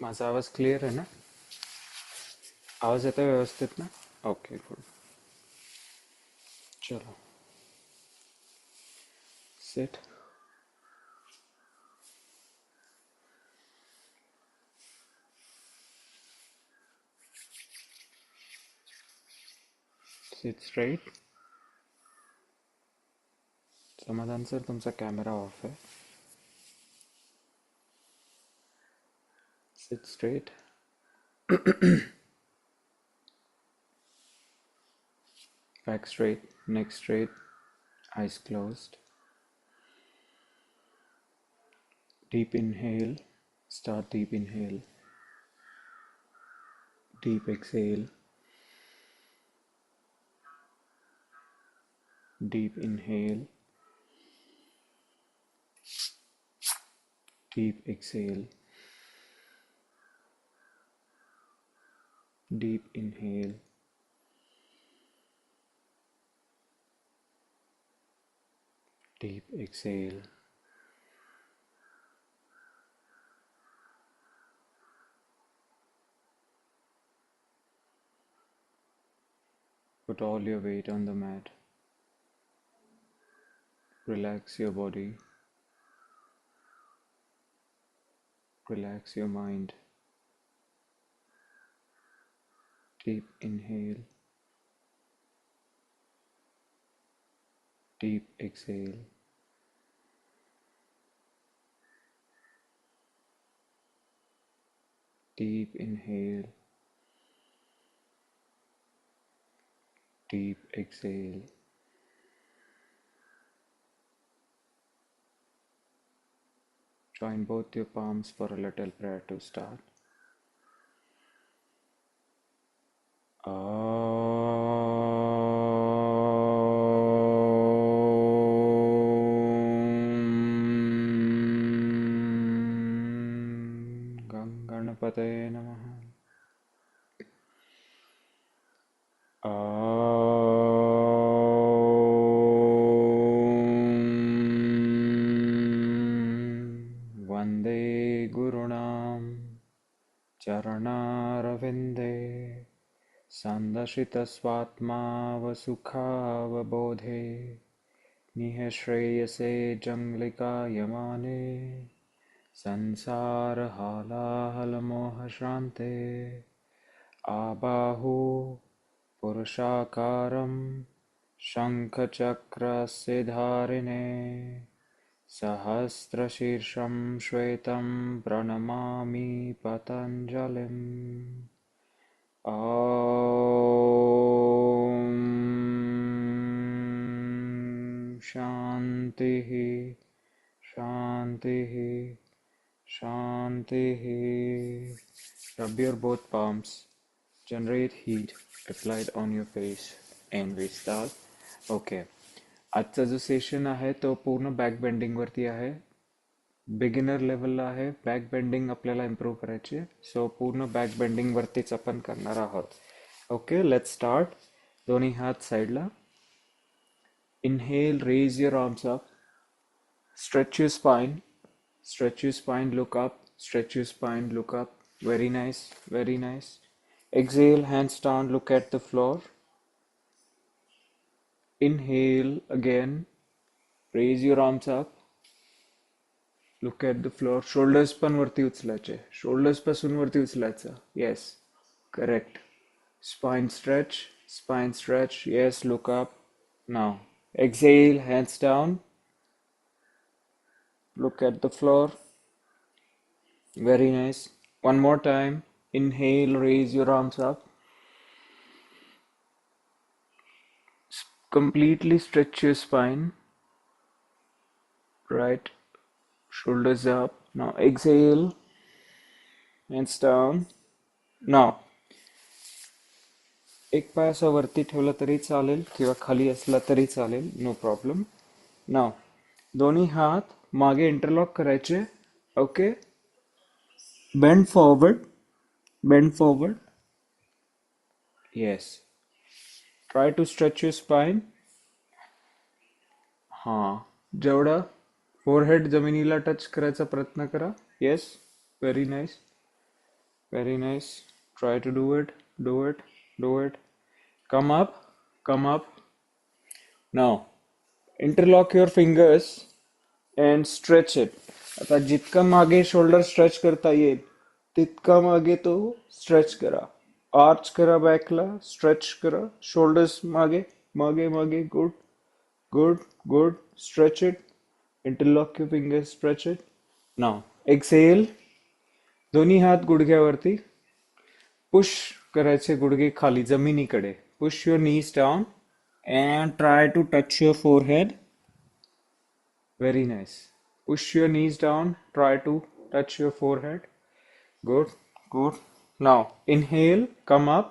माझा आवाज क्लिअर आहे ना? आवाज येतोय व्यवस्थित ना? Okay good. चलो. Sit. Sit straight. Samadhan sir, तुमचा कॅमेरा ऑफ आहे. Sit straight. Back straight. Neck straight. Eyes closed. Deep inhale. Start deep inhale. Deep exhale. Deep inhale. Deep exhale. Deep inhale. Deep exhale. Put all your weight on the mat. Relax your body. Relax your mind. Deep inhale. Deep exhale. Deep inhale. Deep exhale. Join both your palms for a little prayer to start. गं गणपतये नमः. वन्दे गुरुणां चरणारविन्दे सन्दर्शितस्वात्मा वसुखावबोधे निःश्रेयसे जङ्गलिकायमाने संसारहालाहलमोहश्रान्ते आबाहु पुरुषाकारं शङ्खचक्रस्य धारिणे सहस्रशीर्षं श्वेतं प्रणमामि पतञ्जलिम्. ॐ शान्तिः शान्तिः शान्तिः. Rub your both palms. Generate heat applied on your face and we start. Okay. आजचा जो सेशन आहे तो पूर्ण बॅक बेंडिंग वरती आहे. बिगिनर लेवलला आहे. बॅक बेंडिंग आपल्याला इम्प्रूव्ह करायची आहे. सो पूर्ण बॅक बेंडिंग वरतीच आपण करणार आहोत. Okay, let's start. दोन्ही हात साईडला. Inhale, raise your arms up. Stretch your spine. Stretch your spine, look up. Stretch your spine, look up. Very nice, very nice. Exhale, hands down, look at the floor. Inhale again. Raise your arms up. Look at the floor. Shoulders पण वरती उचलायचे. Shoulders पासून वरती उचलायचं. Yes, correct. Spine stretch. Spine stretch. Yes, look up. Now, exhale, hands down. Look at the floor. Very nice. One more time. Inhale, raise your arms up. Completely stretch your spine. Right. Shoulders up. Now exhale. Hands down. Now. एक पाय असा वरती ठेवला तरी चालेल किंवा खाली असला तरी चालेल. No problem. नाव दोन्ही हात मागे इंटरलॉक करायचे. Okay. Bend forward. Bend forward. Yes. Try to stretch your spine. हां, जेवढं फोरहेड जमिनीला टच करायचा प्रयत्न करा. Yes, very nice. Very nice. Try to do it. Do it. Do it. Come up. Come up. Now, interlock your fingers and stretch it. आता जितका मागे shoulder stretch करता येईल तितका मागे तो स्ट्रेच करा. आर्च करा बॅकला, स्ट्रेच करा. शोल्डर्स मागे, मागे, मागे. Good, good, good. Stretch it. Interlock your fingers. Stretch it. Now, exhale. दोन्ही हात गुडघ्यावरती. पुश करायचे गुडघे खाली जमिनीकडे. Push your knees down and try to touch your forehead. Very nice. Push your knees down. Try to touch your forehead. Good, good. Now inhale, come up.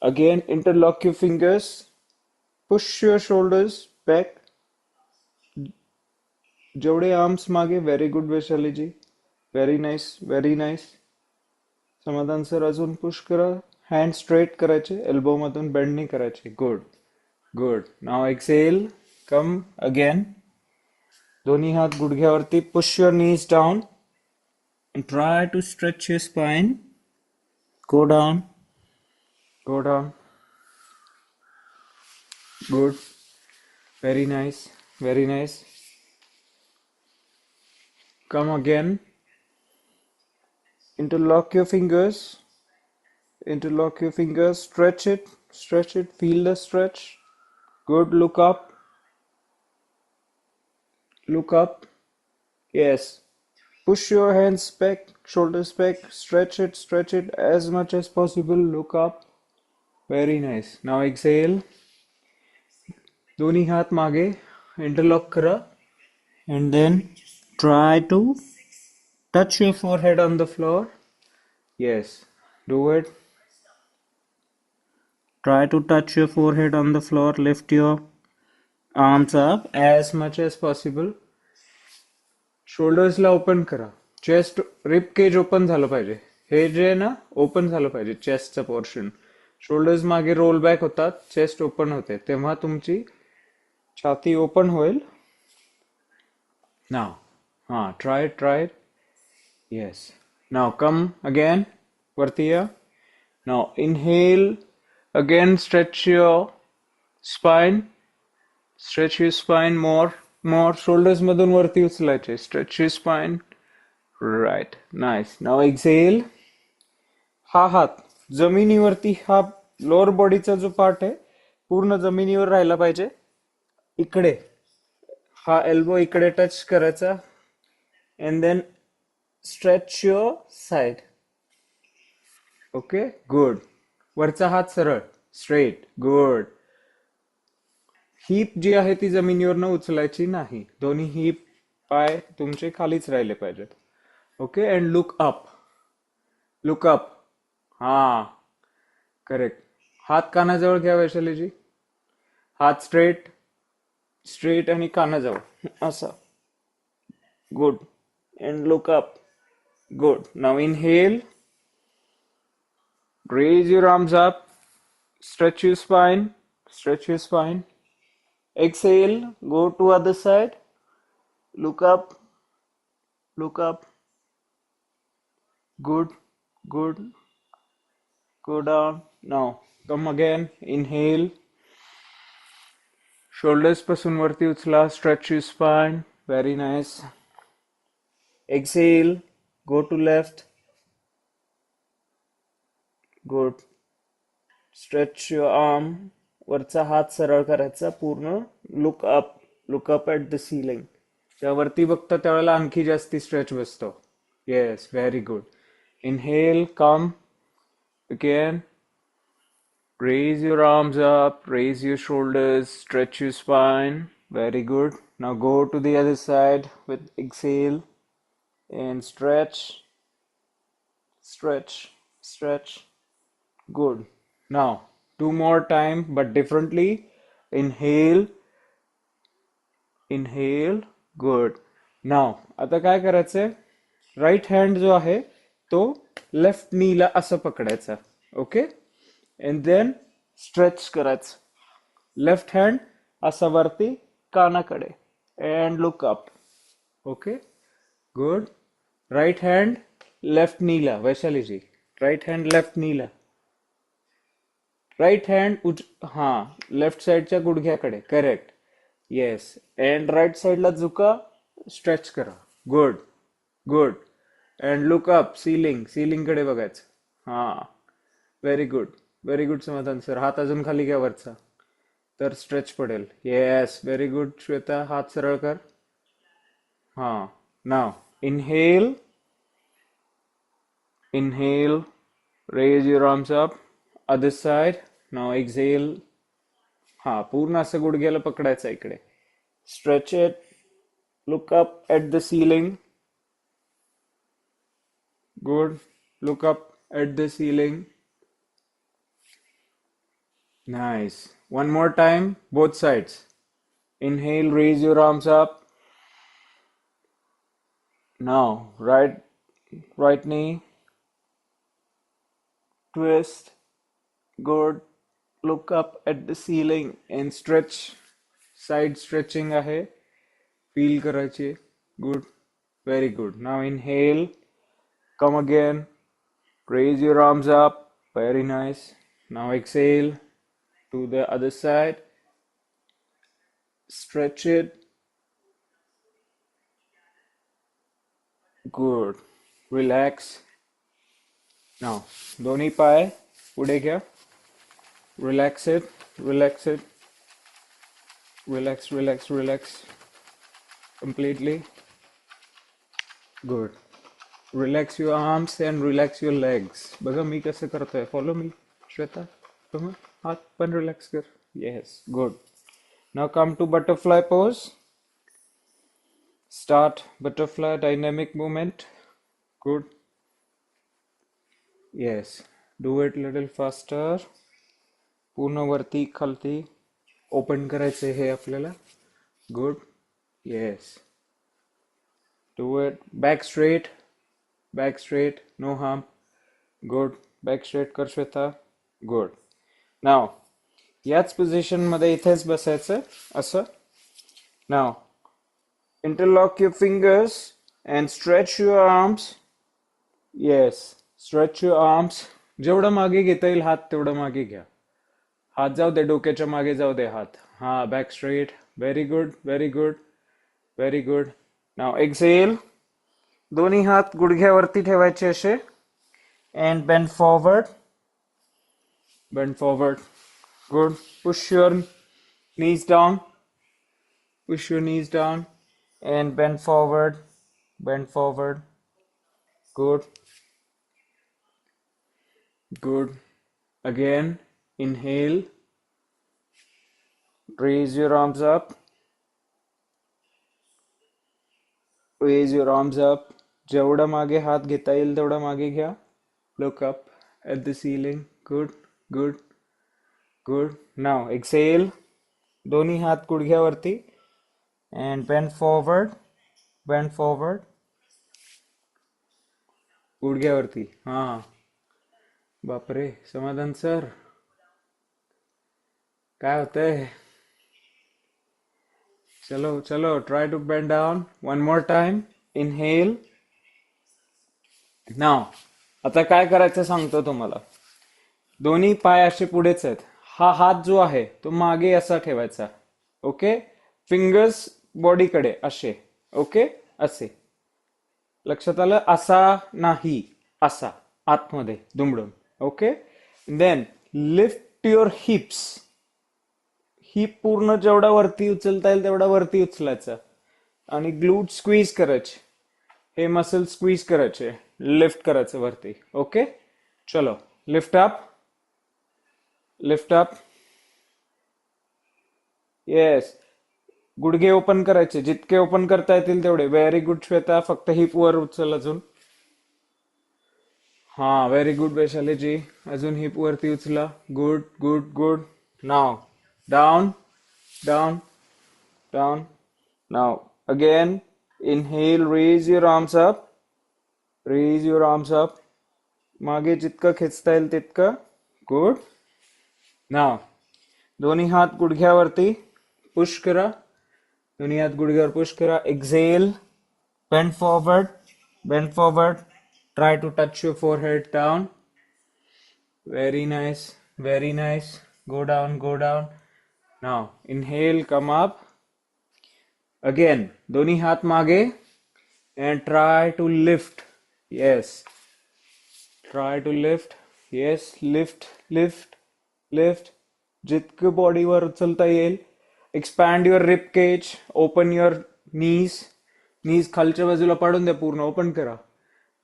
Again, interlock your fingers. Push your shoulders back. जेवढे arms मागे. Very good, Vaishali ji. Very nice, very nice. Samadhan sir अजून push करा. Hand straight करायचे, elbow मधून bend नाही करायचे. Good, good. Now exhale, come again. दोन्ही हात गुडघ्यावरती. Push your knees down and try to stretch your spine. Go down, go down. Good, very nice, very nice. Come again. Interlock your fingers. Interlock your fingers. Stretch it, stretch it. Feel the stretch. Good. Look up, look up. Yes. Push your hands back, shoulders back. Stretch it as much as possible. Look up. Very nice. Now exhale. दोन्ही हात मागे. Interlock करा. And then try to touch your forehead on the floor. Yes, do it. Try to touch your forehead on the floor. Lift your arms up as much as possible. शोल्डर्सला open करा. Chest, rib cage open झालं पाहिजे. हे जे आहे ना, open झालं पाहिजे चेस्टचं पोर्शन. शोल्डर्स मागे रोल बॅक होतात, चेस्ट ओपन होते, तेव्हा तुमची छाती ओपन होईल. नाव हां, try. Yes. Now come again. वरती या. Now inhale. Again stretch your spine. Stretch your spine more. Shoulders मधून वरती उचलायचे. Stretch your spine. Right. Nice. Now exhale. हा हात जमिनीवरती, हा लोअर बॉडीचा जो पार्ट आहे पूर्ण जमिनीवर राहिला पाहिजे. इकडे हा एल्बो इकडे टच करायचा. and then stretch your side. Okay, good. वरचा हात सरळ, स्ट्रेट. गुड. हिप जी आहे ती जमिनीवर न उचलायची नाही. दोन्ही हिप, पाय तुमचे खालीच राहिले पाहिजेत. Okay. And look up, look up. हा, करेक्ट. हात कानाजवळ घ्या वैशालीजी. हात स्ट्रेट, स्ट्रेट आणि कानाजवळ असा. Good. And look up. Good. Now inhale. Raise your arms up. Stretch your spine. Stretch your spine. Exhale. Go to other side. Look up. Look up. Good. Good. Go down. Now come again. Inhale. Shoulders पासून वरती उचला. Stretch your spine. Very nice. Exhale. Go to left. Good. Stretch your arm. वरचा हात सरळ करायचा पूर्ण. Look up. Look up at the ceiling. त्यावरती बघता त्यावेळेला आणखी जास्ती स्ट्रेच बसतो. Yes, very good. Inhale, come. Again. Raise your arms up. Raise your shoulders. Stretch your spine. Very good. Now go to the other side with exhale. And stretch. Stretch. Stretch. Good. Now, two more time, but differently. Inhale. Inhale. Good. Now, आता काय करायचंय? Right hand जो आहे तो left नीला असं पकडायचा. Okay. And then stretch करायचं. लेफ्ट हँड असा वरती कानाकडे. And look up. Okay. Good. Right hand left नीला, Vaishali ji. Right hand left नीला. राइट हँड हा, लेफ्ट साइडच्या गुडघ्याकडे. करेक्ट. येस. अँड राईट साइडला झुका. स्ट्रेच करा. Good. Good. And look up ceiling. Ceiling कडे बघायचं. हा. Very good. Very good Samadhan sir. हात अजून खाली घ्या वरचा. तर स्ट्रेच पडेल. येस. Very good Shweta. हात सरळ कर. हा. नाव inhale. Inhale, raise your arms up. Other side. Now exhale. हा, पूर्ण असं गुडघ्याला पकडायचं इकडे. Stretch it. Look up at the ceiling. Good. Look up at the ceiling. Nice. One more time, both sides. Inhale, raise your arms up. Now, right knee, twist. Good. Look up at the ceiling and stretch. Side stretching आहे. Feel करायची. Good. Very good. Now inhale. Come again. Raise your arms up. Very nice. Now exhale to the other side. Stretch it. Good. Relax. Now दोन्ही पाय पुढे घ्या. Relax it. Relax it. Relax, relax, relax. Completely. Good. Relax your arms and relax your legs. बघा मी कसं करतोय. Follow me, Shweta. बघा, हात पण relax कर. Yes. Good. Now come to butterfly pose. Start butterfly dynamic movement. Good. Yes. Do it little faster. पूर्ण वरती खालती ओपन करायचे हे आपल्याला. Good. Yes. Do it. Back straight. Back straight. No harm. Good. Back straight कर Shweta. Good. नाव याच position मध्ये इथेच बसायचं असं. Now interlock your fingers and stretch your arms. Yes. Stretch your arms. जेवढं मागे घेता येईल हात तेवढं मागे घ्या. हात जाऊ दे, डोक्याच्या मागे जाऊ दे हात. हा, back straight. Very good. Very good. Very good. Now exhale. दोन्ही हात गुडघ्यावरती ठेवायचे असे. And bend forward. Bend forward. Good. Push your knees down. Push your knees down and bend forward. Bend forward. Good. Good. Again, inhale. Raise your arms up. Raise your arms up. जेवढा मागे हात घेता येईल तेवढा मागे घ्या. Look up at the ceiling. Good. Good. Good. Now exhale. दोन्ही हात गुडघ्यावरती. And bend forward. Bend forward. गुडघ्यावरती. हा. बापरे, समाधान सर. काय होतंय? चलो चलो, try to bend down. One more time. Inhale. Now, आता काय करायचं सांगतो तुम्हाला. दोन्ही पाय असे पुढेच आहेत. हा हात जो आहे तो मागे असा ठेवायचा. ओके. फिंगर्स बॉडीकडे असे. ओके. असे. लक्षात आलं? असा नाही, असा आतमध्ये दुमडून. Okay. Then lift your hips. ही पूर्ण जेवढा वरती उचलता येईल तेवढा वरती उचलायचा. आणि ग्लूट स्क्वीज करायचे. हे मसल स्क्वीज करायचे. लिफ्ट करायचं वरती. ओके. चलो. Lift up. Lift up. Yes. गुडघे ओपन करायचे. जितके ओपन करता येतील तेवढे. Very good Shweta. फक्त हिप वर उचल अजून. हा, व्हेरी गुड वैशाली जी. अजून हिप वरती उचला. Good good good. Now down. Down, down. Now again, inhale, raise your arms up. Raise your arms up. मागे जितकं खेचता येईल तितकं. Good. Now, दोन्ही हात गुडघ्यावरती पुश करा. दोन्ही हात गुडघ्यावर पुश करा. Exhale. Bend forward. Bend forward. Try to touch your forehead down. Very nice, very nice. Go down, go down. Now inhale, come up. Again, दोन्ही हात मागे and try to lift. Yes, try to lift. Yes, lift, lift, lift. जितकं बॉडीवर उचलता येईल. Expand your rib cage. Open your knees. Knees खालच्या बाजूला पाडून द्या पूर्ण. Open करा.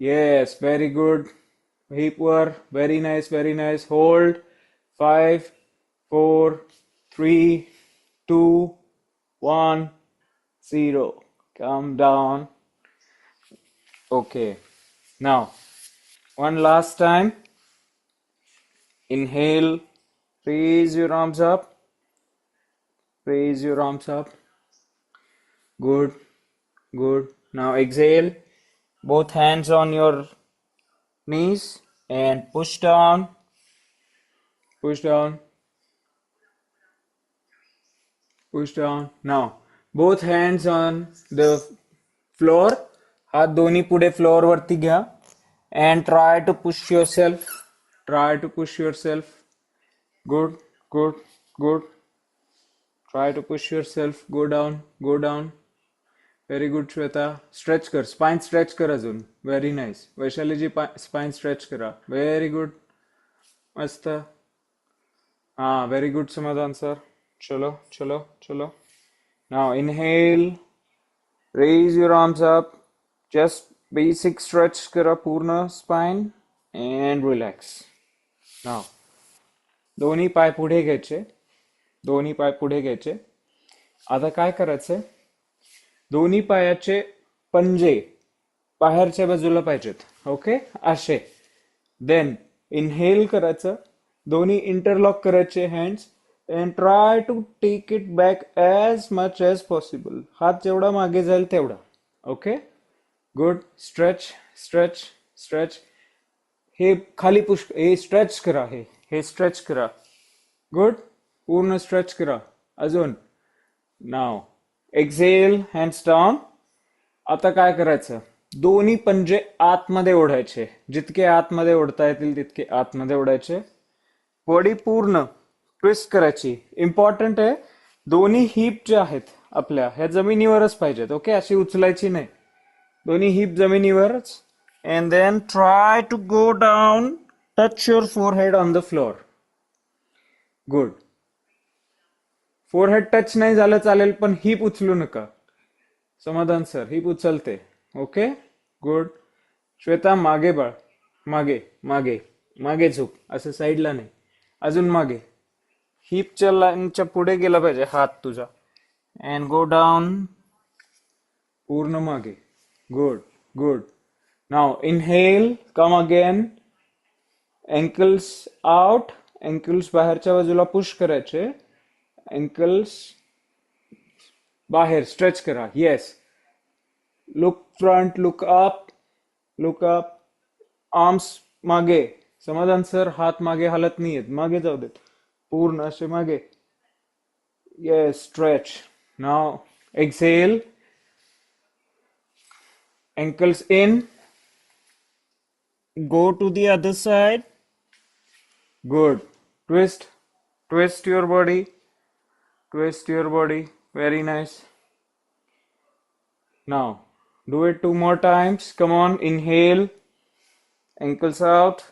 Yes, very good. Hip were. Very nice, very nice. Hold. 5, 4, 3, 2, 1, 0. Come down. Okay. Now, one last time. Inhale. Raise your arms up. Raise your arms up. Good. Good. Now exhale. Both hands on your knees and push down. Push down. Push down. Now, both hands on the floor. हात दोन्ही पुढे flour वरती घ्या. And try to push yourself. Try to push yourself. Good. Good. Good. Try to push yourself. Go down. Go down. Very good, Shweta. Stretch कर. Spine stretch कर अजून. Very nice. Vaishali जी spine stretch करा. Very good. मस्त. हाँ, very good, समाधान sir. चलो, चलो, चलो. Now inhale. Raise your arms up. Just basic stretch करा पूर्ण spine and relax. Now, दोन्ही पाय पुढे घ्यायचे. दोन्ही पाय पुढे घ्यायचे. आता काय करायचंय? दोन्ही पायाचे पंजे बाहेरच्या बाजूला पाहिजेत. ओके, असे. देन इनहेल करायचं. दोन्ही इंटरलॉक करायचे hands and try to take it back as much as possible. हात जेवढा मागे जाईल तेवढा. Okay, good. Stretch, stretch, stretch. हे खाली पुश, हे स्ट्रेच करा. हे स्ट्रेच करा. गुड. पूर्ण स्ट्रेच करा. अजून. Now exhale, hands down. आता काय करायचं? दोन्ही पंजे आतमध्ये ओढायचे. जितके आतमध्ये ओढता येतील तितके आतमध्ये ओढायचे. बॉडी पूर्ण ट्विस्ट करायची. इम्पॉर्टंट आहे, दोन्ही हिप जे आहेत आपल्या ह्या जमिनीवरच पाहिजेत. ओके, अशी उचलायची नाही. दोन्ही हिप जमिनीवरच. And then try to go down. Touch your forehead on the floor. Good. Forehead touch नाही झालं चालेल, पण हिप उचलू नका. समाधान सर, हिप उचलते. Okay, good. श्वेता मागे बाळ. मागे, मागे, मागे झोप. असं साईडला नाही, अजून मागे. हिपच्या लाईनच्या पुढे गेला पाहिजे हात तुझा. And go down. पूर्ण मागे. Good, good. Now inhale, come again. Ankles out. Ankles बाहेरच्या बाजूला पुश करायचे. अँकल्स बाहेर स्ट्रेच करा. Yes. Look front, look up, look up. Arms मागे. समाधान सर, हात मागे हालत नाहीयेत, मागे जाऊ देत. पूर्ण असे मागे. Yes, stretch. Now exhale. Ankles in. Go to the other side. Good. Twist. Twist your body. Twist your body. Very nice. Now, do it 2 more times. Come on. Inhale. Ankles out.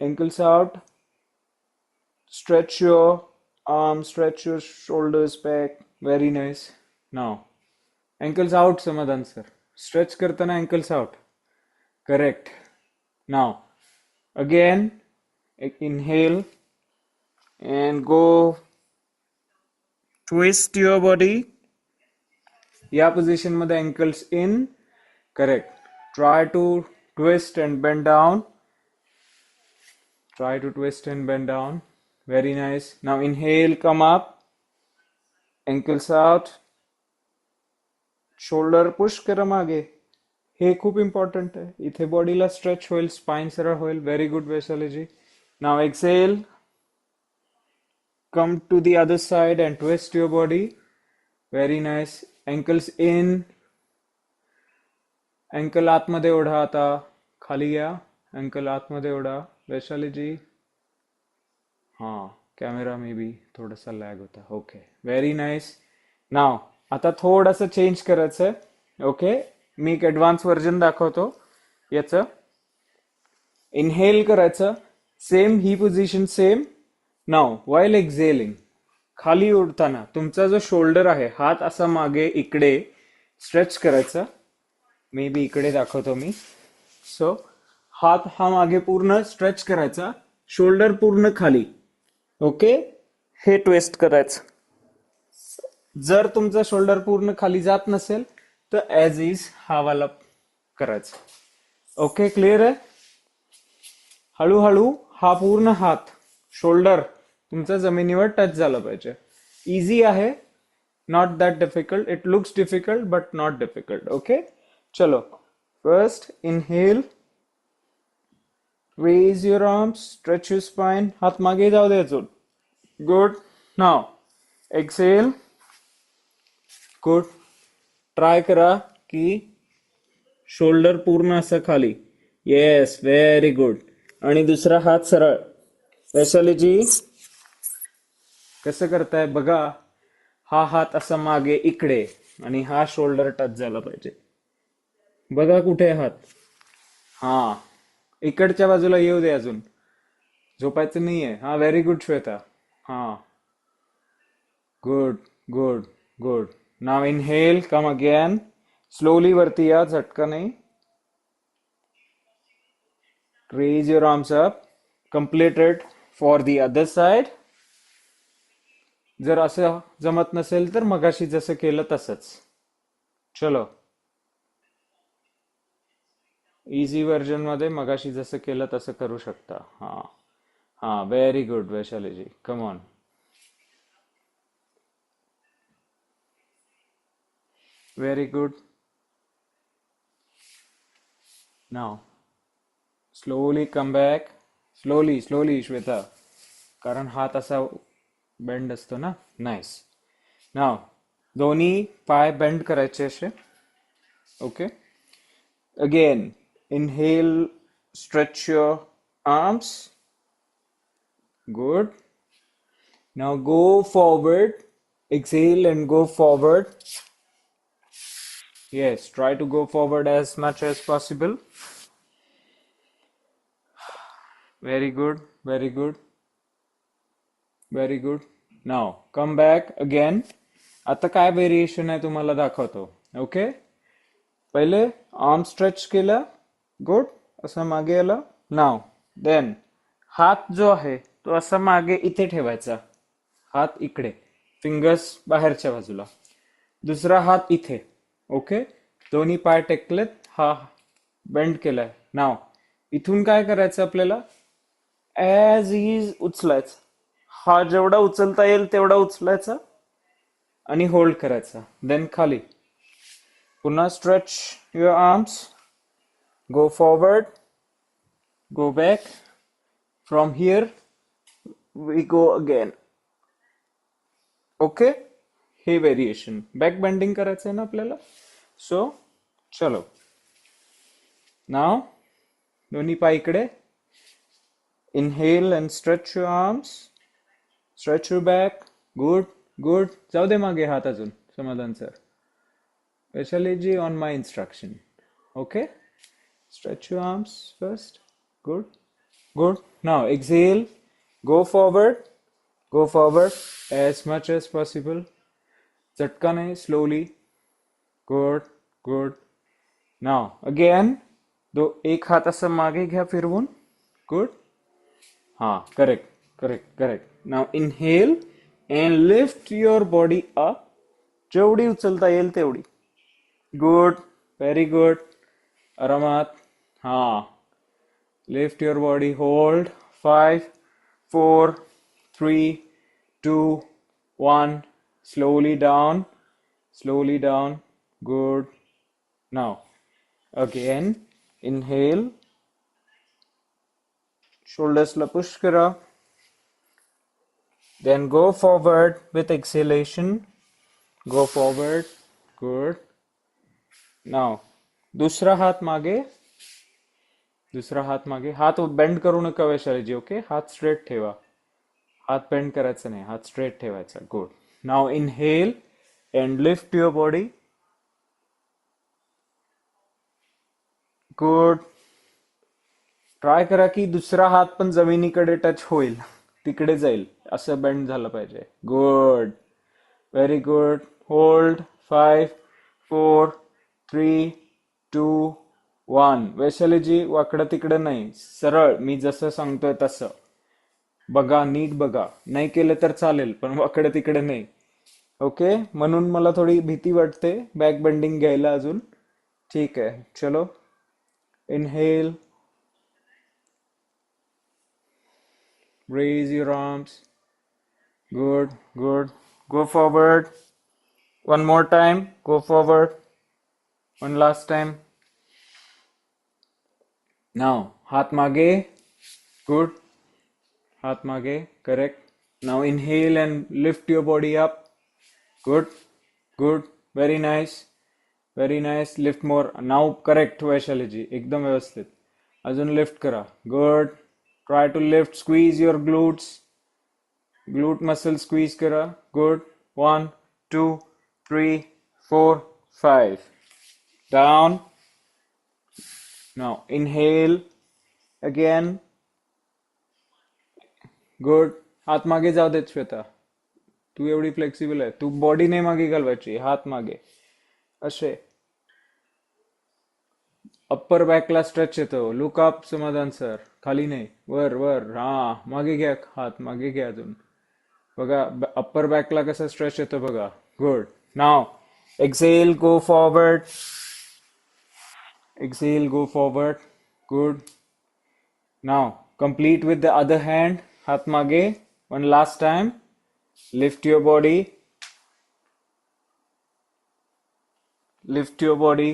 Ankles out. Stretch your arms. Stretch your shoulders back. Very nice. Now, ankles out, Samadhan sir. Stretch करताना ankles out. Correct. Now, again, inhale and go twist your body. या position मध्ये ankles in. Correct. Try to twist and bend down. Try to twist and bend down. Very nice. Now inhale, come up. Ankles out. Shoulder push करा मागे. हे खूप important आहे. इथे बॉडीला stretch होईल, spine सरळ होईल. Very good Vaishali ji. Now exhale. Come to the other side and twist your body. Very nice. Ankles in. Ankle आतमध्ये ओढा आता. खाली घ्या. अँकल आतमध्ये ओढा. वैशाली जी. हाँ, कॅमेरा मे बी थोडासा लॅग होता. Okay, very nice. नाव आता थोडंसं चेंज करायचंय. ओके, मी एक ऍडव्हान्स व्हर्जन दाखवतो याचं. इनहेल करायचं, सेम ही पोझिशन सेम. नाव वाईल एक्झेलिंग, खाली उडताना तुमचा जो शोल्डर आहे, हात असा मागे इकडे स्ट्रेच करायचा. मे बी इकडे दाखवतो मी. सो हात हा मागे पूर्ण स्ट्रेच करायचा, शोल्डर पूर्ण खाली. ओके, हे ट्विस्ट करायचं. जर तुमचा शोल्डर पूर्ण खाली जात नसेल तर ऍज इज हा वाला करायचा. ओके, क्लिअर आहे. हळूहळू हा पूर्ण हात, शोल्डर तुमचा जमिनीवर टच झाला पाहिजे. इझी आहे, not that difficult. It looks difficult but not difficult. Okay, चलो. First inhale, raise your arms, stretch your spine. हात मागे जाऊ दे अजून. Good. Now exhale. Good. Try करा की शोल्डर पूर्ण असं खाली. Yes, very good. आणि दुसरा हात सरळ. वैशालीजी कसं करताय बघा. हा हात असा मागे इकडे आणि हा शोल्डर टच झाला पाहिजे. बघा कुठे हात. हा, इकडच्या बाजूला येऊ दे अजून. झोपायचं नाहीये. हा, व्हेरी गुड श्वेता. हा, good good good. Now inhale, come again. Slowly वरती या, झटका नाही. Raise your arms up. Complete it for the other side. जर असं जमत नसेल तर मगाशी जसं केलं तसंच. चलो, इझी व्हर्जन मध्ये मगाशी जसं केलं तसं करू शकता. हा हा, very good Vaishali ji. Come on. Very good. Now slowly come back. Slowly slowly Shweta, कारण हात असा बेंड असतो ना. नाईस. नाव दोन्ही पाय बेंड करायचे असे. Okay. Again, inhale, stretch your arms. Good. Now go forward. Exhale and go forward. Yes, try to go forward as much as possible. Very good, very good, very good. Now come back again. आता काय variation आहे तुम्हाला दाखवतो. Okay, पहिले arm stretch केला. Good. असं मागे आला. नाव देन हात जो आहे तो असा मागे इथे ठेवायचा. हात इकडे, फिंगर्स बाहेरच्या बाजूला. दुसरा हात इथे. ओके, दोन्ही पाय टेकलेत. हा बेंड केलाय. नाव इथून काय करायचं आपल्याला, ऍज इज उचलायचं. हा जेवढा उचलता येईल तेवढा उचलायचा आणि होल्ड करायचा. देन खाली. पुन्हा stretch your arms. Go forward, go back. From here we go again. Okay, हे व्हेरिएशन. बॅक बेंडिंग करायचं आहे ना आपल्याला. सो चलो. नाव दोन्ही पाय इकडे. Inhale and stretch your arms, stretch your back. Good good. जाऊ दे मागे हात अजून. Samadhan sir. Vaishali ji on my instruction. Okay, stretch your arms first. Good good. Now exhale, go forward, go forward as much as possible. झटका नाही, slowly. Good good. Now again, एक हात असं मागे घ्या फिरवून. Good. हा, correct correct correct. Now inhale and lift your body up. जेवढी उचलता येईल तेवढी. Good, very good. आरामात. हा, lift your body. Hold. 5 4 3 2 1. Slowly down, slowly down. Good. Now again inhale, शोल्डर्सला पुश करा. Then go forward with exhalation. Go forward. Good. Now दुसरा हात मागे, दुसरा हात मागे. हात बेंड करू नका वैशालीजी. ओके, हात स्ट्रेट ठेवा. हात बेंड करायचा नाही, हात स्ट्रेट ठेवायचा. Good. Now inhale and lift your body. Good. Try करा की दुसरा हात पण जमिनीकडे टच होईल, तिकडे जाईल, असं बेंड झालं पाहिजे. गुड. Very good. होल्ड. 5, 4, 3, 2, 1. वैशालीजी वाकडं तिकडं नाही, सरळ मी जसं सांगतोय तसं बघा, नीट बघा. नाही केलं तर चालेल, पण वाकडं तिकडे नाही. ओके, म्हणून मला थोडी भीती वाटते बॅक बेंडिंग घ्यायला अजून. ठीक आहे, चलो. Inhale, raise your arms. Good, good. Go forward. One more time. Go forward. One last time. Now, हात मागे. Good. हात मागे. Correct. Now inhale and lift your body up. Good. Good. Very nice. Very nice. Lift more. Now correct, वैशालीजी. एकदम व्यवस्थित. अजून lift करा. Good. Try to lift. Squeeze your glutes. Glute muscle squeeze करा. Good. 1, 2, 3, 4, 5. Down. Now inhale again. Good. हात मागे जाऊ देत श्वेता. तू एवढी फ्लेक्सिबल आहे. तू बॉडी नाही मागे घालवायची, हात मागे असे. अप्पर बॅकला स्ट्रेच येतो. लुक अप समाधान सर. खाली नाही, वर वर. हा, मागे घ्या हात, मागे घ्या अजून. बघा अप्पर बॅकला कसा स्ट्रेच येतो बघा. Good. Now exhale, go forward. Exhale, go forward. Good. Now complete with the other hand. हात मागे. One last time. Lift your body. Lift your body.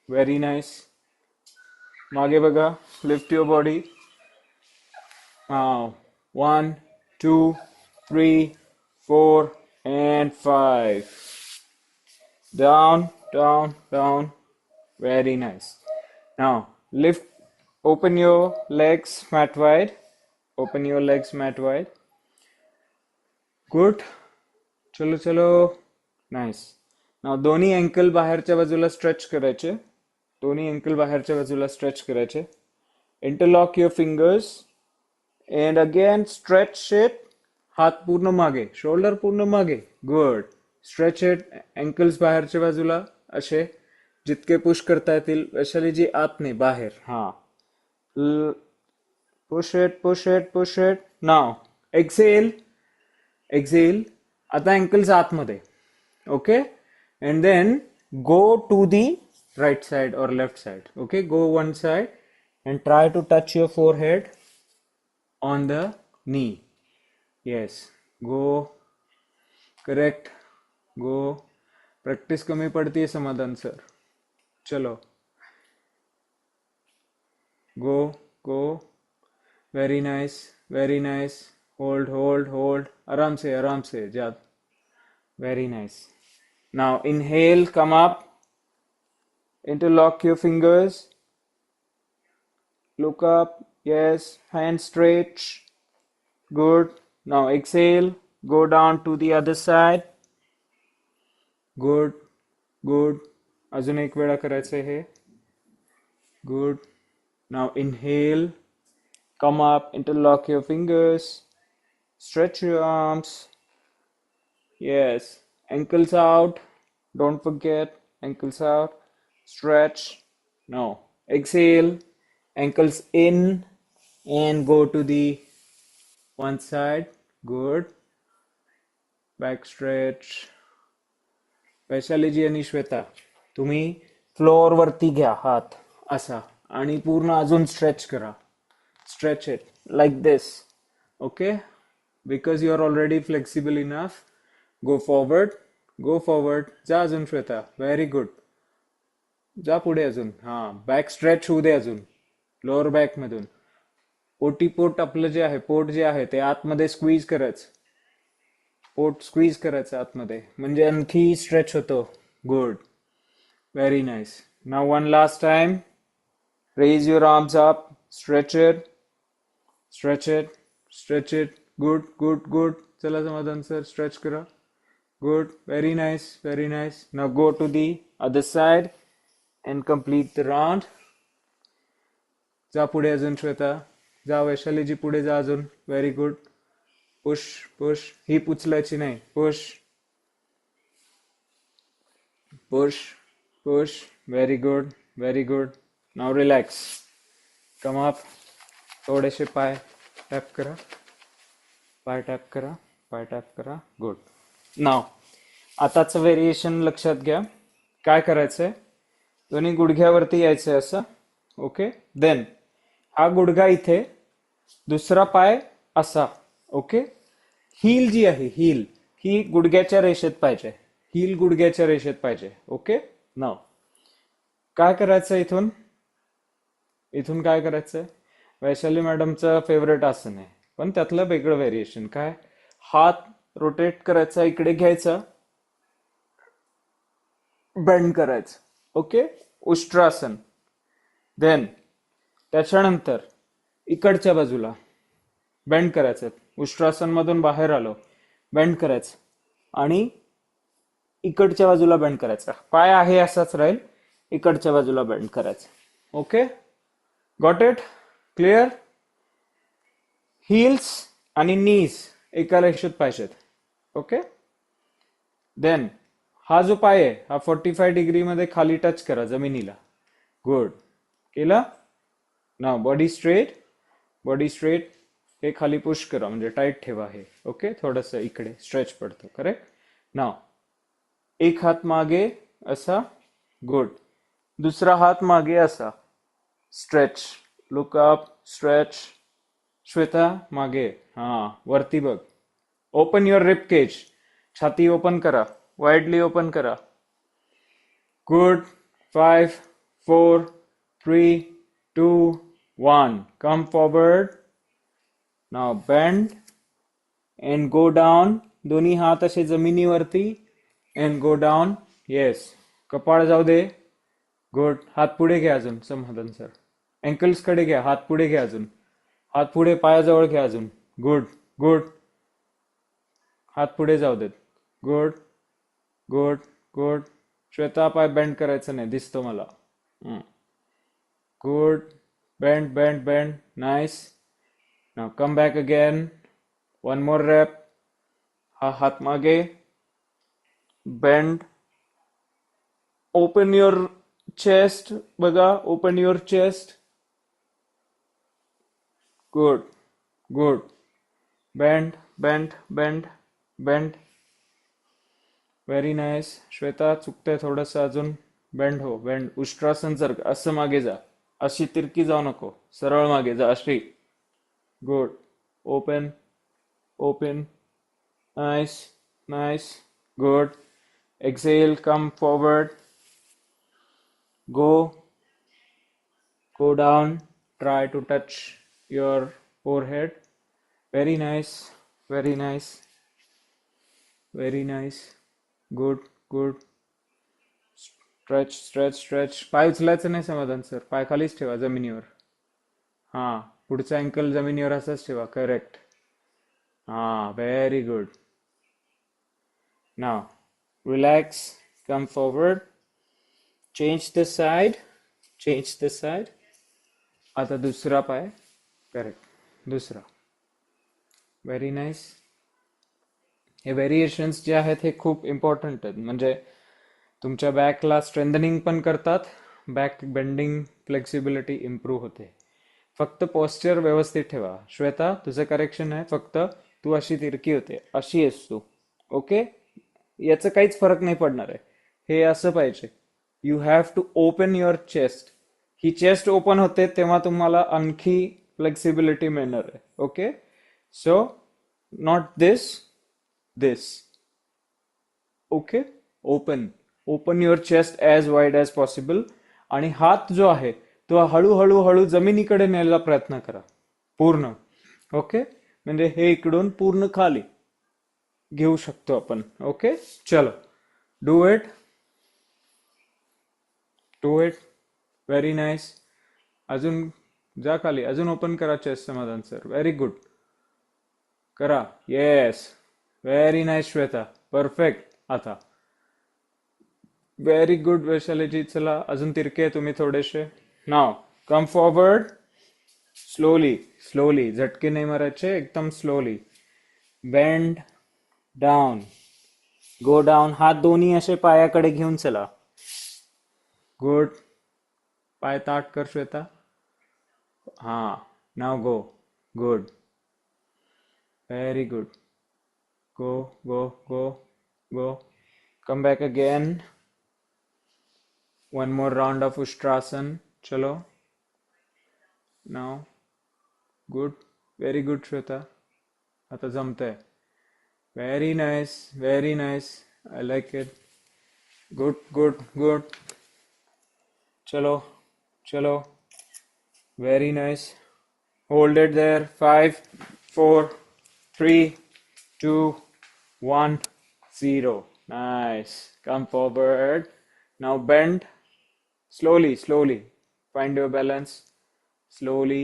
Very nice. मागे बघा. Lift your body. Now, 1, 2, 3, 4, and 5. Down, down, down. Very nice. Now, lift, open your legs mat wide. Open your legs mat wide. Good. चलो चलो. Nice. Now, दोन्ही uncle बाहेरच्या बाजूला stretch करायचे. दोन्ही uncle बाहेरच्या बाजूला स्ट्रेच करायचे. Interlock your fingers. And again stretch it. हात पूर्ण मागे, शोल्डर पूर्ण मागे. गुड. Stretch it. अँकल्स बाहेरच्या बाजूला असे जितके पुश करता येतील. वैशालीजी आत नाही, बाहेर. हा. Push it, push it, push it. Now exhale. Exhale. आता अँकल्स आतमध्ये. Okay. And then go to the right side और left side. Okay, go one side and try to touch your forehead on the knee. Yes, go. Correct. Go. Practice कमी पड़ती है समाधान sir. चलो. Go, go. Very nice, very nice. Hold, hold, hold. आराम से जा. Very nice. Now inhale, come up. Interlock your fingers. Look up. Yes, hand stretch. Good. Now exhale. Go down to the other side. Good. Good. अजून एक वेळा करायचं हे. Good. Now inhale. Come up. Interlock your fingers. Stretch your arms. Yes. Ankles out. Don't forget. Ankles out. Stretch. Now exhale. Ankles in and go to the one side. Good. Back stretch. वैशालीजी आणि श्वेता, तुम्ही flour वरती घ्या हात असा आणि पूर्ण अजून stretch करा. Stretch it like this. Okay. Because you are already flexible enough. Go forward. Go forward. जा अजून श्वेता. Very good. जा पुढे अजून. हा, बॅक स्ट्रेच होऊ दे अजून. लोअर बॅक मधून पोट आपलं जे आहे, पोट जे आहे ते आतमध्ये स्क्वीज करायचं. पोट स्क्वीज करायचं आतमध्ये, म्हणजे आणखी स्ट्रेच होतो. Good. Very nice. Now one last time. Raise your arms up. Stretch it. Stretch it. Stretch it. Good, good, good. चला समाधान sir, stretch करा. Good. Very nice. Very nice. Now go to the other side and complete the round. जा पुढे अजून श्वेता. जा वैशालीजी पुढे जा अजून. Very good. Push, push. ही उचलायची नाही. Push, push, push. Very good. Very good. Now relax. Come up. थोडेसे पाय टॅप करा. पाय टॅप करा. पाय टॅप करा. गुड. नाव आताचं व्हेरिएशन लक्षात घ्या. काय करायचंय? दोन्ही गुडघ्यावरती यायचंय असं. ओके. देन हा गुडघा इथे, दुसरा पाय असा. ओके. हील जी आहे, हील ही गुडघ्याच्या रेषेत पाहिजे. हील गुडघ्याच्या रेषेत पाहिजे. ओके. नाव काय करायचं इथून? इथून काय करायचंय? वैशाली मॅडमचं फेवरेट आसन आहे, पण त्यातलं वेगळं व्हेरिएशन काय? हात रोटेट करायचा, इकडे घ्यायचा, बेंड करायचं. ओके. उष्ट्रासन. देन त्याच्यानंतर इकडच्या बाजूला बेंड करायचं. उष्ट्रासन मधून बाहेर आलो, बेंड करायचं आणि इकडच्या बाजूला बेंड करायचा. पाय आहे असाच राहील, इकडच्या बाजूला बेंड करायचं. Okay. Got it? Clear? Heels आणि नीज एका रेषेत पाहिजेत. ओके. देन हा जो पाय आहे हा 45 डिग्री मध्ये खाली टच करा जमिनीला. गुड. केला? ना बॉडी स्ट्रेट, बॉडी स्ट्रेट. हे खाली पुश करा म्हणजे टाईट ठेवा हे. ओके. थोडस इकडे स्ट्रेच पडतं. करेक्ट. नाव एक हात मागे असा. गुड. दुसरा हात मागे असा. Stretch. Look up. Stretch. Shweta मागे. हा वरती बघ. Open your rib cage. छाती ओपन करा, वाईडली ओपन करा. Good. 5, 4, 3, 2, 1. Come forward. Now bend and go down. दोन्ही हात असे जमिनीवरती and go down. येस. कपाळ जाऊ दे. गुड. हात पुढे घ्या अजून समाधान सर. अँकल्स कडे घ्या. हात पुढे घ्या अजून. हात पुढे पायाजवळ घ्या अजून. Good, good. हात पुढे जाऊ देत. Good, good, good. श्वेता पाय बेंड करायचं नाही, दिसतो मला. Good. Bend, bend, bend. Nice. Now come back again. One more rep. हा हात मागे. बेंड. Open your chest. बघा. Open your chest. Good, good. Bend, bend, bend, bend. Very nice. Shweta चुकतंय थोडस अजून. बेंड हो, बेंड. उष्ट्रासन जर असं मागे जा. अशी तिरकी जाऊ नको, सरळ मागे जा अशी. Good. Open, open. Nice, nice. Good. Exhale. Come forward. Go down. Try to touch your forehead. Very nice. Very nice. Very nice. Good. Good. Stretch, stretch, stretch. पाय उचलायचं नाही समाधान सर. पाय खालीच ठेवा जमिनीवर. हा. पुढचा अँकल जमिनीवर असाच ठेवा. करेक्ट. हा. Very good. Now relax. Come forward. Change the side. Change the side. आता दुसरा पाय. करेक्ट. दुसरा. Very nice. हे व्हेरिएशन्स जे आहेत हे खूप इम्पॉर्टंट आहेत. म्हणजे तुमच्या बॅकला स्ट्रेंथनिंग पण करतात. बॅक बेंडिंग, फ्लेक्सिबिलिटी इम्प्रूव्ह होते. फक्त पॉस्चर व्यवस्थित ठेवा. श्वेता तुझं करेक्शन आहे. फक्त तू अशी तिरकी होते, अशी आहेस तू. ओके. याचं काहीच फरक नाही पडणार आहे. हे असं पाहिजे. You have to open your chest. ही चेस्ट ओपन होते तेव्हा तुम्हाला आणखी फ्लेक्सिबिलिटी मिळणार आहे. Okay. So not this, this. Okay. Open, open your chest as wide as possible. आणि हात जो आहे तो हळूहळू हळू जमिनीकडे न्यायला प्रयत्न करा पूर्ण. ओके. म्हणजे हे इकडून पूर्ण खाली घेऊ शकतो आपण. ओके. चलो do it. Do it. Very nice. अजून जा खाली, अजून ओपन करा chest Samadhan sir. Very good. करा. Yes. Very nice Shweta. Perfect. आता व्हेरी गुड वैशालीजी. चला अजून तिरके आहे तुम्ही थोडेसे. Now come forward. Slowly slowly, झटके नाही मारायचे, एकदम slowly. Bend down. Go down. हात दोन्ही असे पायाकडे घेऊन चला. गुड. पाय ताट कर श्वेता. हा. Now go. Good. Very good. Go go go go. Come back again. One more round of Ushtrasana. चलो. Now. Good. Very good Shweta. आता जमतंय. Very nice. Very nice. I like it. Good good good. चलो चलो. Very nice. Hold it there. 5, 4, 3, 2, 1, 0. Nice. Come forward. Now bend. Slowly, slowly. Find your balance. Slowly.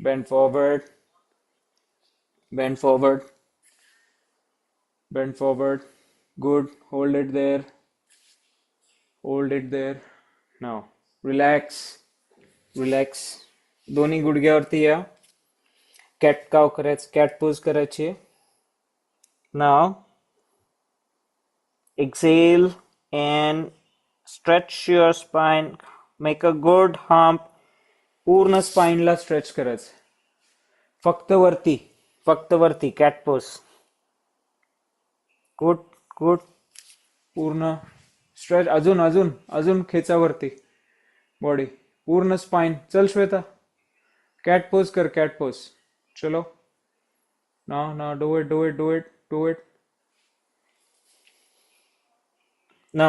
Bend forward. Bend forward. Bend forward. Good. Hold it there. Hold it there. Now relax. Relax. दोन्ही गुडघ्यावरती या. Cat काव करायचं, cat pose करायची. Now exhale and stretch your spine. Make a good hump. पूर्ण स्पाइनला stretch करायचं. फक्त वरती, फक्त वरती. Cat pose. Good good. पूर्ण स्ट्रेच. अजून अजून अजून खेचा वरती बॉडी. पूर्ण स्पाइन. चल श्वेता. कैट पोज कर. Cat pose. चलो. ना ना. Do it do it do it do it. ना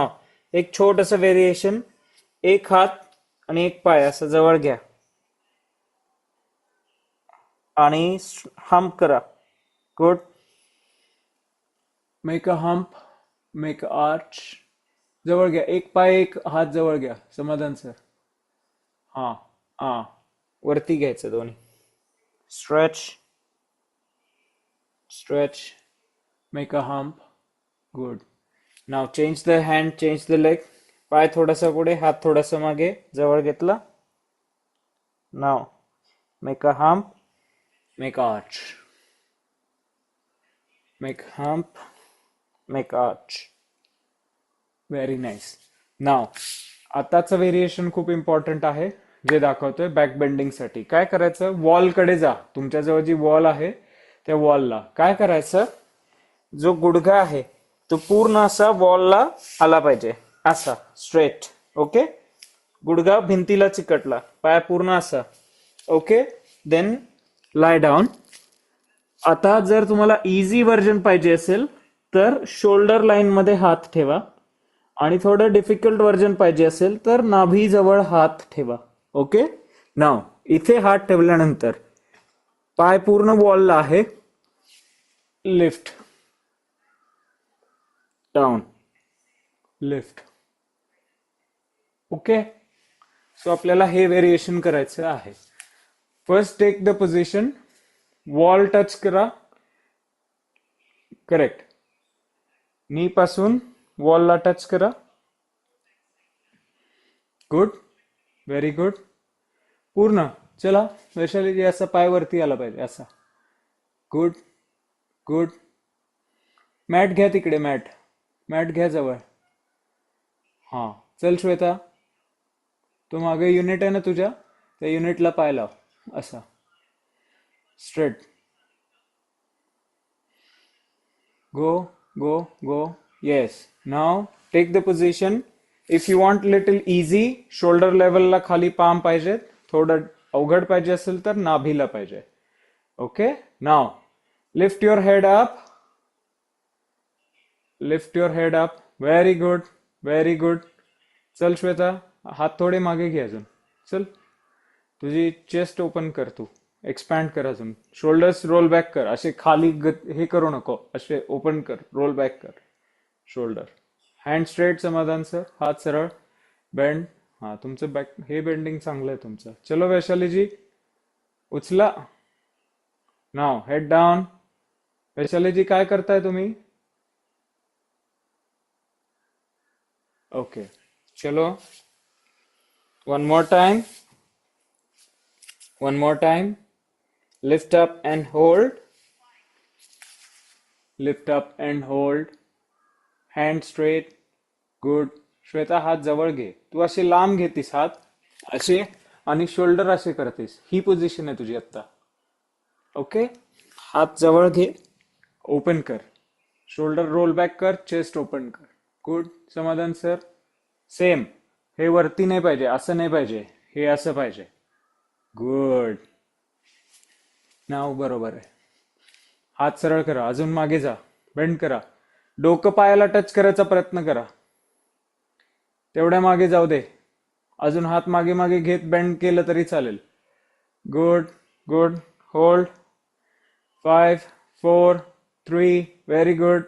एक छोटस व्हेरिएशन. एक हात आणि एक पाय असं जवळ घ्या आणि हम्प करा. Good. Make a hump. Make a arch. जवळ घ्या. एक पाय एक हात जवळ घ्या समाधान सर. हा हा. वरती घ्यायचं दोन्ही. Stretch stretch. Make a hump. Good. Now change the hand. Change the leg. पाय थोडासा पुढे, हात थोडासा मागे जवळ घेतला. Now make a hump. Make arch. Make hump. Make arch. Very nice. Now आताचं व्हेरिएशन खूप इम्पॉर्टंट आहे जे दाखवतोय बॅक बेंडिंग साठी. काय करायचं? वॉलकडे जा. तुमच्याजवळ जी वॉल आहे त्या वॉलला काय करायचं? जो गुडघा आहे तो पूर्ण असा वॉलला आला पाहिजे, असा स्ट्रेट. ओके. गुडघा भिंतीला चिकटला, पाय पूर्ण असा. ओके. देन लाय डाऊन. आता जर तुम्हाला इझी व्हर्जन पाहिजे असेल तर शोल्डर लाईन मध्ये हात ठेवा, आणि थोडं डिफिकल्ट व्हर्जन पाहिजे असेल तर नाभी जवळ हात ठेवा. ओके. नाव इथे हात ठेवल्यानंतर पाय पूर्ण वॉलला आहे. Lift down. Lift. Okay. So आपल्याला हे व्हेरिएशन करायचं आहे. First take the position. Wall touch करा. करेक्ट. नी पासून वॉलला टच करा. गुड. Very good. पूर्ण. चला वैशाली, असा पाय वरती आला पाहिजे असा. Good good. मॅट घ्या तिकडे. मॅट मॅट घ्या जवळ. हा. चल श्वेता, तो मागे युनिट आहे ना तुझ्या, त्या युनिटला पाय लाव असा. Straight. Go go go. Yes. Now take the position. If you want little easy, shoulder लेवलला खाली पाम पाहिजेत. थोडं अवघड पाहिजे असेल तर नाभीला पाहिजे. Okay. Now lift your head up. Lift your head up. Very good. Very good. चल श्वेता, हात थोडे मागे घे अजून. चल. तुझी चेस्ट ओपन कर. तू एक्सपॅन्ड कर अजून. शोल्डर्स रोल बॅक कर. असे खाली हे करू नको. असे ओपन कर. रोल बॅक कर shoulder. Hand straight Samadhan sir. हात सरळ. बेंड. हा, तुमचं बॅक हे बेंडिंग चांगलं आहे तुमचं. चलो वैशाली जी, उचला. नाव हेड डाऊन. वैशाली जी, काय करताय तुम्ही? ओके, चलो. One more time. One more time. Lift up and hold. Lift up and hold. Hand straight. Good. Shweta, हात जवळ घे. तू असे लांब घेतीस हात असे, आणि शोल्डर असे करतेस. ही पोझिशन आहे तुझी आता. ओके, हात जवळ घे. ओपन कर. शोल्डर रोल बॅक कर. चेस्ट ओपन कर. गुड. समाधान सर. सेम. हे वरती नाही पाहिजे, असं नाही पाहिजे, हे असं पाहिजे. गुड. नाव बरोबर आहे. हात सरळ करा. अजून मागे जा. बेंड करा. डोकं पायाला टच करायचा प्रयत्न करा. तेवढ्या मागे जाऊ दे. अजून हात मागे मागे घेत बेंड केलं तरी चालेल. Good. Good. Hold. 5 4 3. Very good.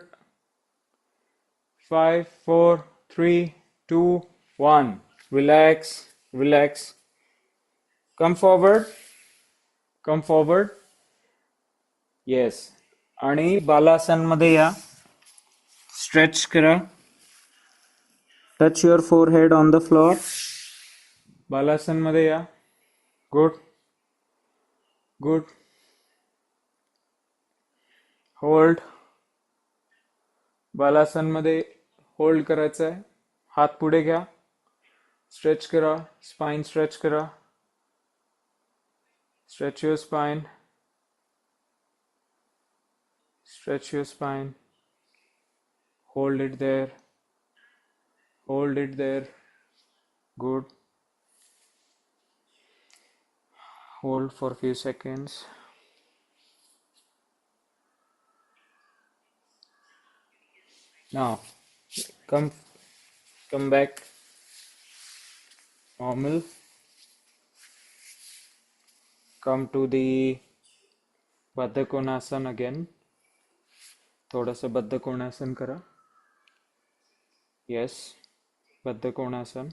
5 4 3 2 1. Relax. Relax. Come forward. Come forward. Yes. आणि बालासन मध्ये या. स्ट्रेच करा. Touch your forehead on the floor. Balasana मध्ये या. गुड. गुड. होल्ड. बालासन मध्ये होल्ड करायचं आहे. हात पुढे घ्या. स्ट्रेच करा. स्पाइन स्ट्रेच करा. Stretch your spine. Stretch your spine. Hold it there. Hold it there. Good. Hold for a few seconds. Now, come back. Normal. Come to the Baddha Konasana again. थोडासा बद्ध कोणासन करा. Yes. बद्ध कोणासन.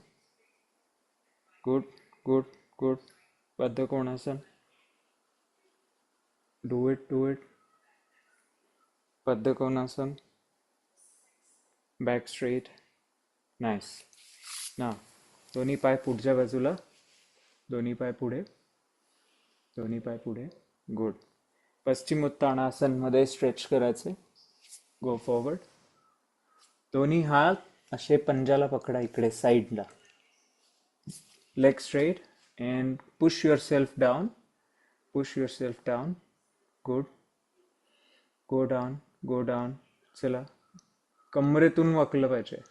Good. Good. Good. बद्ध कोणासन. Do it. Do it. बद्ध कोणासन. Back straight. Nice. ना, दोन्ही पाय पुढच्या बाजूला. दोन्ही पाय पुढे. दोन्ही पाय पुढे. गुड. पश्चिमोत्तानासन मध्ये स्ट्रेच करायचे. Go forward. दोन्ही हात असे पंजाला पकडा इकडे साईडला. Leg straight and push your self down. Push your self down. Good. Go down. Go down. चला. कमरेतून वाकलं पाहिजे.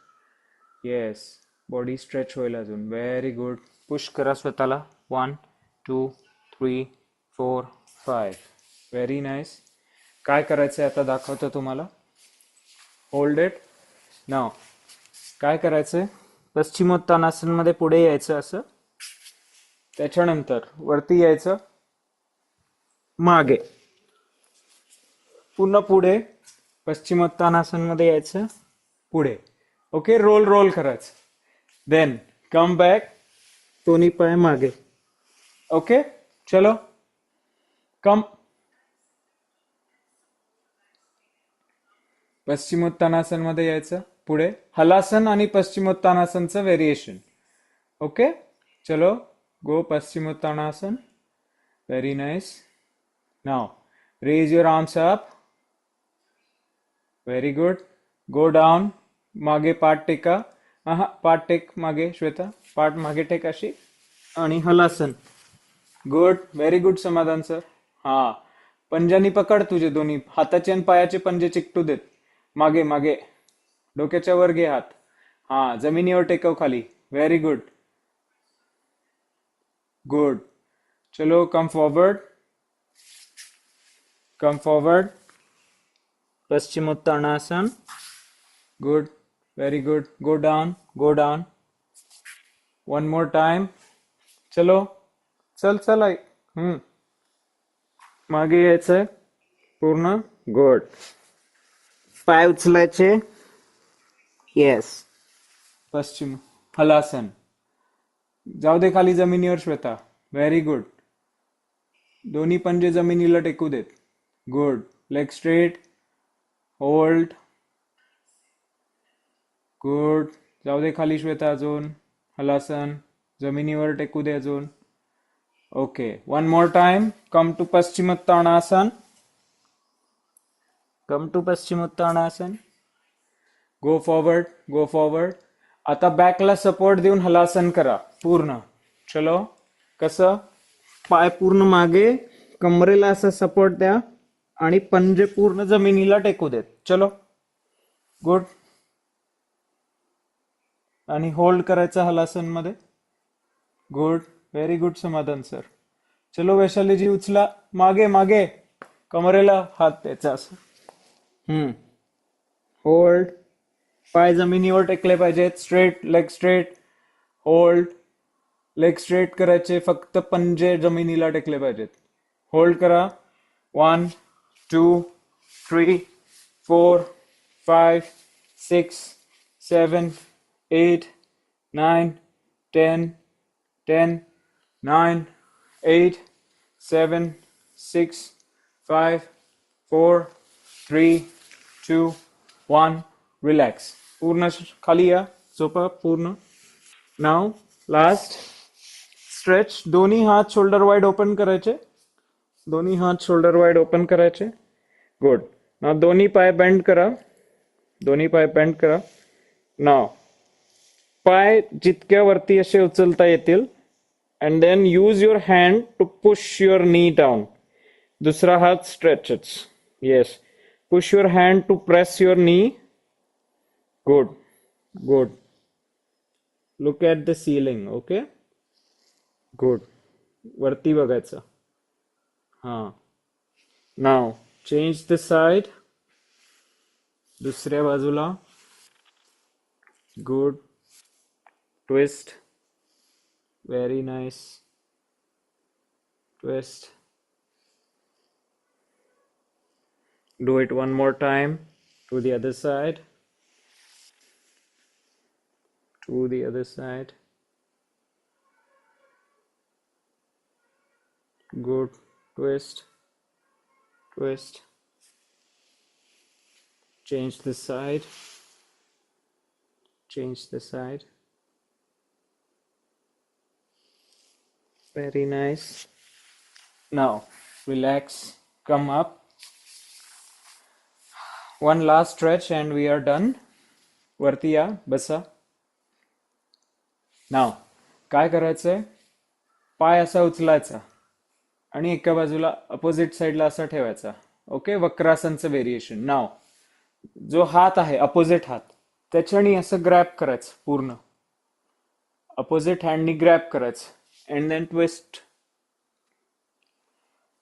येस. बॉडी स्ट्रेच होईल अजून. Very good. पुश करा स्वतःला. 1 2 3 4 5. Very nice. काय करायचंय आता दाखवतो तुम्हाला. Hold it. नाव काय करायचंय. पश्चिमोत्तानासन मध्ये पुढे यायचं असं. त्याच्यानंतर वरती यायचं. मागे. पुन्हा पुढे. पश्चिमोत्तानासन मध्ये यायचं. पुढे. ओके. रोल रोल करायचं. Then come back. दोन्ही पाय मागे. ओके. चलो. कम. पश्चिमोत्तानासन मध्ये यायचं. पुढे. हलासन आणि पश्चिमोत्तानासनचं व्हेरिएशन. ओके. चलो. Go Paschimottanasana. Very nice. Now raise your arms up. Very good. Go down. मागे पाठ टेका. पाठ टेक मागे. श्वेता, पाठ मागे टेक अशी. आणि halasana. Good. Very good Samadhan sir. हा, पंजानी पकड. तुझे दोन्ही हाताचे आणि पायाचे पंजे चिकटू देत. मागे मागे. डोक्याच्या वर घे हात. हा, जमिनीवर टेकव खाली. Very good. गुड. चलो. कम forward. Come forward. Paschimottanasana. Good. Very good. Go down. Go down. One more time. चलो. चल चल आई. मागे यायचंय पूर्ण. गुड. पाय उचलायचे. येस. पश्चिम हलासन. जाऊ दे खाली जमिनीवर श्वेता. Very good. दोन्ही पंजे जमिनीला टेकू देत. Good. Leg straight. Hold. Good. जाऊ दे खाली श्वेता अजून. हलासन. जमिनीवर टेकू दे अजून. Okay. One more time. Come to Paschimottanasana. Come to Paschimottanasana. Go forward. Go forward. आता बॅकला सपोर्ट देऊन हलासन करा पूर्ण. चलो. कसं? पाय पूर्ण मागे, कमरेला असा सपोर्ट द्या आणि पंजे पूर्ण जमिनीला टेकू देत. चलो. गुड. आणि होल्ड करायचं हलासन मध्ये. Good. Very good Samadhan sir. चलो वैशालीजी उचला. मागे मागे. कमरेला हात द्यायचा असं. होल्ड. पाय जमिनीवर टेकले पाहिजेत. Straight. Leg straight. Hold. Leg straight करायचे. फक्त पंजे जमिनीला टेकले पाहिजेत. होल्ड करा. 1 2 3 4 5 6 7 8 9 10 10 9 8 7 6 5 4 3 2 1. रिलॅक्स. पूर्ण खाली या. झोपा पूर्ण. नाव लास्ट स्ट्रेच. दोन्ही हात शोल्डर वाइड ओपन करायचे. दोन्ही हात शोल्डर वाइड ओपन करायचे. गुड. नाव दोन्ही पाय बेंड करा. दोन्ही पाय बेंड करा. नाव पाय जितक्या वरती असे उचलता येतील. And then use your hand to push your knee down. दुसरा हात स्ट्रेचच. Yes. Push your hand to press your knee. Good. Good. Look at the ceiling. Okay. Good. वरती बघायचं. हां. Now change the side. दुसऱ्या बाजूला. Good. Twist. Very nice. Twist. Do it one more time to the other side. To the other side. Good. Twist. Twist. Change the side. Change the side. Very nice. Now relax. Come up. One last stretch and we are done. वरती या. बसा. नाव काय करायचंय? पाय असा उचलायचा आणि एका बाजूला अपोजिट साईडला असा ठेवायचा. ओके. वक्रासनचं व्हेरिएशन. नाव जो हात आहे अपोजिट हात त्याच्याने असं ग्रॅब करायचं पूर्ण. अपोजिट हँडनी ग्रॅब करायचं अँड देन ट्विस्ट.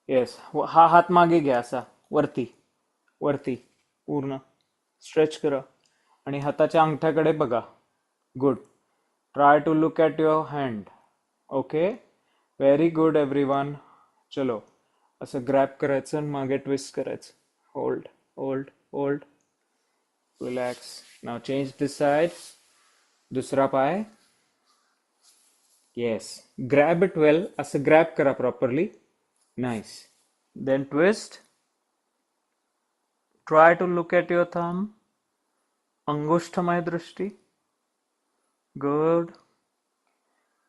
येस. हा हात मागे घ्या असा वरती वरती पूर्ण स्ट्रेच करा आणि हाताच्या अंगठ्याकडे बघा. Good. Try to look at your hand. Okay. Very good everyone. चलो. असं ग्रॅब करायचं आणि मागे ट्विस्ट करायचं. Hold. Hold. Hold. Relax. Now change this side. दुसरा पाय. येस. Grab it well. असं ग्रॅब करा properly. Nice. Then twist. Try to look at your thumb. अंगुष्ठमय दृष्टी. Good.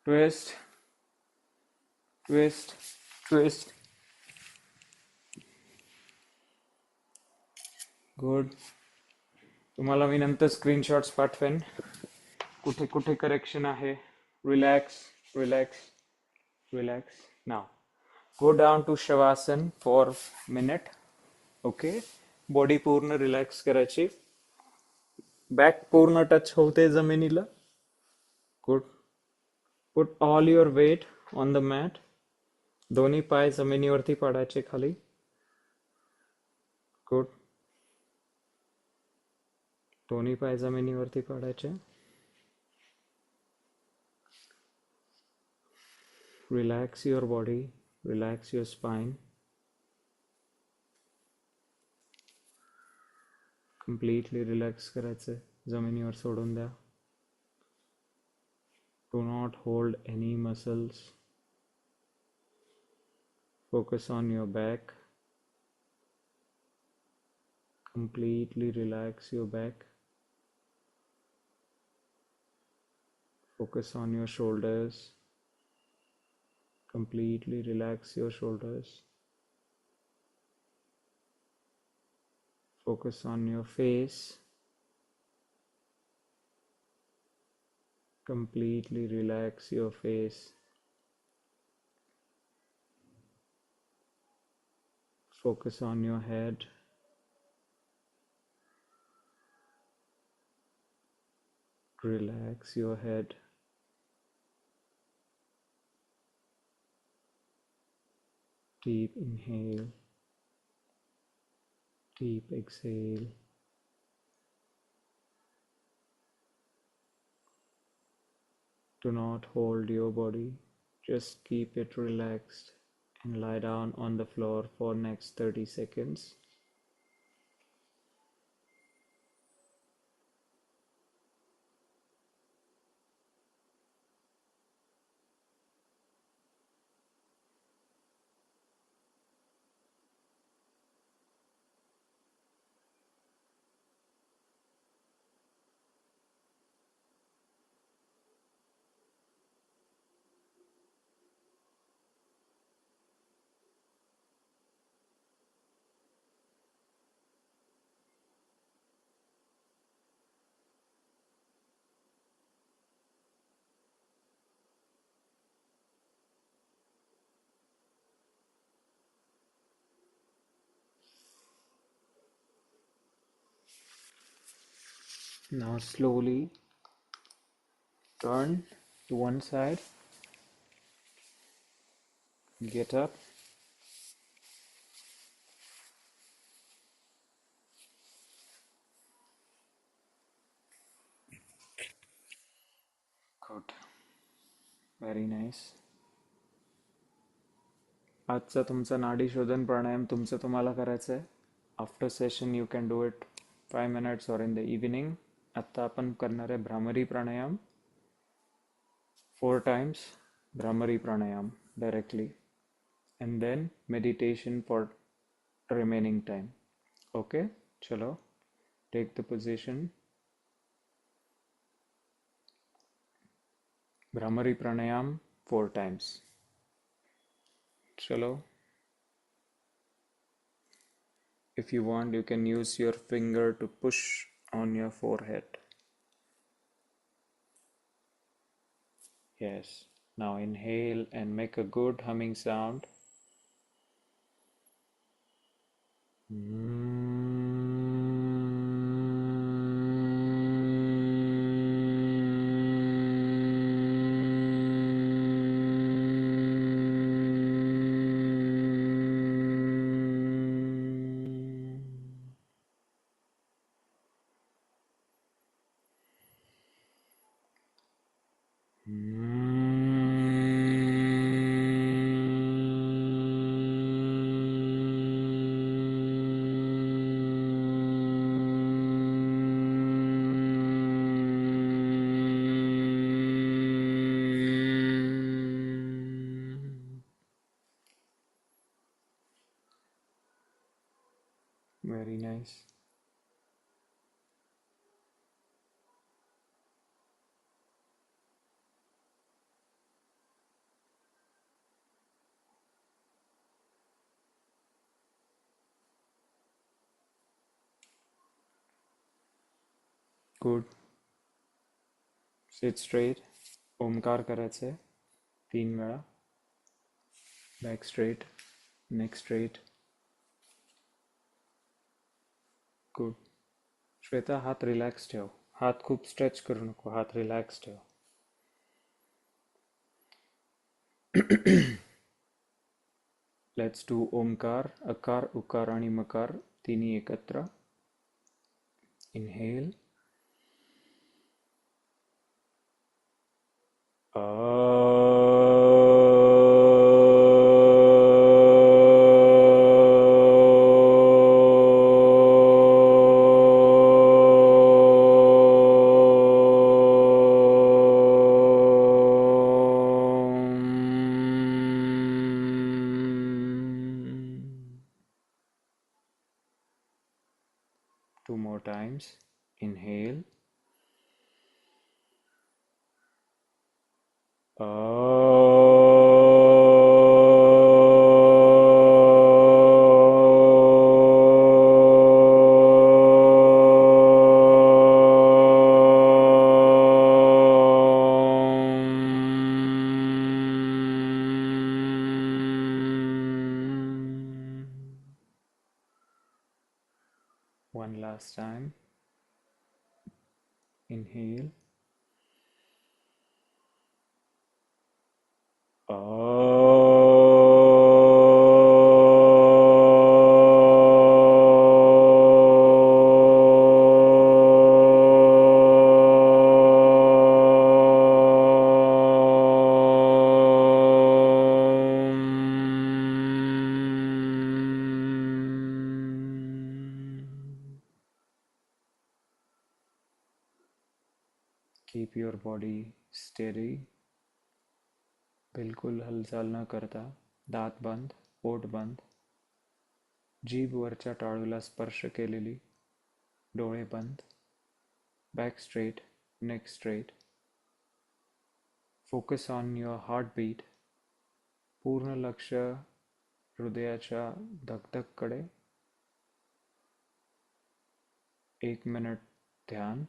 Twist. Twist. Twist. Good. तुम्हाला मी नंतर स्क्रीनशॉट्स पाठवेन कुठे कुठे करेक्शन आहे. Relax. Relax. Relax. Now go down to Shavasana for minute. Okay. Body पूर्ण रिलॅक्स करायची. बॅक पूर्ण टच होते जमिनीला. Good. Put all your weight on the mat. दोन्ही पाय जमिनीवरती पाडायचे खाली. गुड. दोन्ही पाय जमिनीवरती पाडायचे. Relax your body. Relax your spine. Completely relax करायचं. जमिनीवर सोडून द्या. Do not hold any muscles. Focus on your back. Completely relax your back. Focus on your shoulders. Completely relax your shoulders. Focus on your face. Completely relax your face. Focus on your head. Relax your head. Deep inhale. Deep exhale. Do not hold your body. Just keep it relaxed and lie down on the floor for next 30 seconds. Now slowly turn to one side, get up, good, very nice. आजचा तुमचा नाडी शोधन प्राणायाम तुम्हाला करायचा आहे. After session you can do it 5 minutes or in the evening. आता आपण करणार आहे भ्रामरी प्राणायाम 4 times. Bhramari pranayama directly and then meditation for remaining time. Okay, chalo, take the position. Bhramari pranayam 4 times. Chalo. If you want, you can use your finger to push on your forehead. Yes. Now inhale and make a good humming sound. Very nice. Good. Sit straight. Omkar करायचं आहे 3 वेळा. Back straight, neck straight. Good. Shweta, हात relax ठेव. हात खूप stretch करू नको. हात रिलॅक्स ठेव. Let's do ओमकार, अकार, उकार आणि मकार तिन्ही एकत्र. Inhale. Two more times. Inhale. One last time. Inhale. Keep your body steady. बिलकुल हालचाल न करता दात बंद, पोट बंद, जीभ वरच्या टाळूला स्पर्श केलेली, डोळे बंद, back straight, neck straight. Focus on your heartbeat. पूर्ण लक्ष हृदयाच्या धकधककडे. 1 मिनिट ध्यान.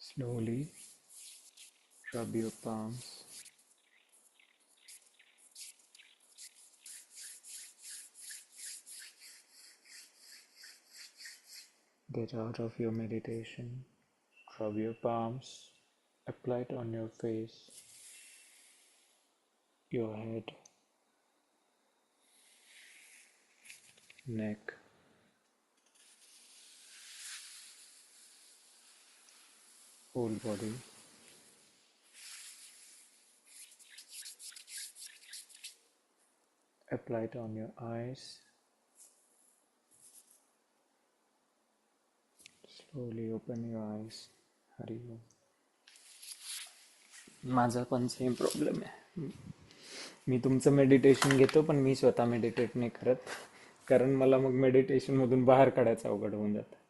Slowly rub your palms. Get out of your meditation. Rub your palms. Apply it on your face, your head, neck, whole body. Apply it on your eyes. Slowly open your eyes. Hari Om. माझा पण same problem आहे. मी तुमचं meditation घेतो पण मी स्वतः meditate नाही करत, कारण मला मग मेडिटेशन मधून बाहेर काढायचं अवघड होऊन जातं.